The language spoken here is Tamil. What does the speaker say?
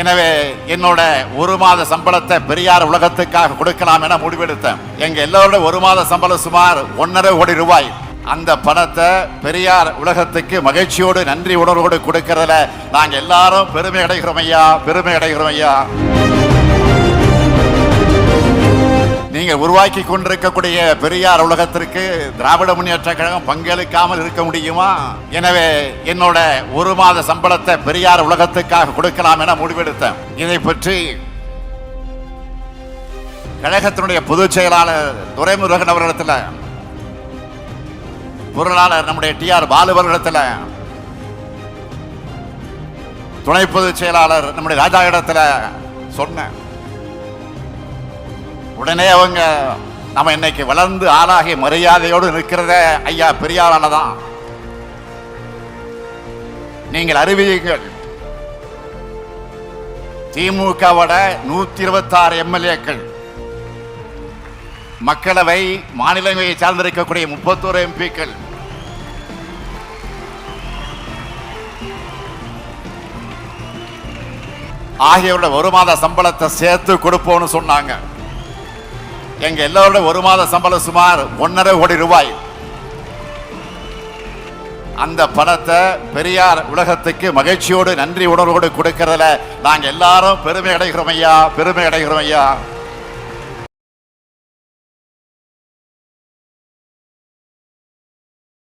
எனவே என்னோட ஒரு மாத சம்பளத்தை பெரியார் உலகத்துக்காக கொடுக்கலாம் என முடிவெடுத்தேன். எங்க எல்லாரோட ஒரு மாத சம்பளம் சுமார் 1.5 கோடி ரூபாய். அந்த பணத்தை பெரியார் உலகத்துக்கு மகிழ்ச்சியோடு நன்றி உணர்வோடு கொடுக்கறதுல நாங்க எல்லாரும் பெருமை அடைகிறோம் ஐயா, பெருமை அடைகிறோம் ஐயா. நீங்க உருவாக்கி கொண்டிருக்கக்கூடிய பெரியார் உலகத்திற்கு திராவிட முன்னேற்ற கழகம் பங்களிக்காமல் இருக்க முடியுமா? எனவே என்னோட ஒரு மாத சம்பளத்தை பெரியார் உலகத்துக்காக கொடுக்கலாம் என முடிவெடுத்தேன். இதை பற்றி கழகத்தினுடைய பொதுச் செயலாளர் துரைமுருகன் அவர்களிடத்தில், பொருளாளர் நம்முடைய TR பாலு அவர்களிடத்தில், துணை பொதுச் செயலாளர் நம்முடைய ராஜா இடத்துல சொன்னேன். உடனே அவங்க நம்ம இன்னைக்கு வளர்ந்து ஆளாகி மரியாதையோடு நிற்கிறத ஐயா பெரியாரால தான். நீங்கள் அறிவியுங்கள், திமுகவோட 126 MLA-க்கள், மக்களவை மாநிலங்களை சார்ந்திருக்கக்கூடிய 31 MP-க்கள், ஆகியோட ஒரு மாத சம்பளத்தை சேர்த்து கொடுப்போம்னு சொன்னாங்க. எங்க எல்லாரோட ஒரு மாத சம்பளம் சுமார் 1.5 கோடி ரூபாய். அந்த பணத்தை பெரியார் உலகத்துக்கு மகிழ்ச்சியோடு நன்றி உணர்வோடு கொடுக்கறதுல நாங்க எல்லாரும் பெருமை அடைகிறோம் ஐயா, பெருமை அடைகிறோம் ஐயா.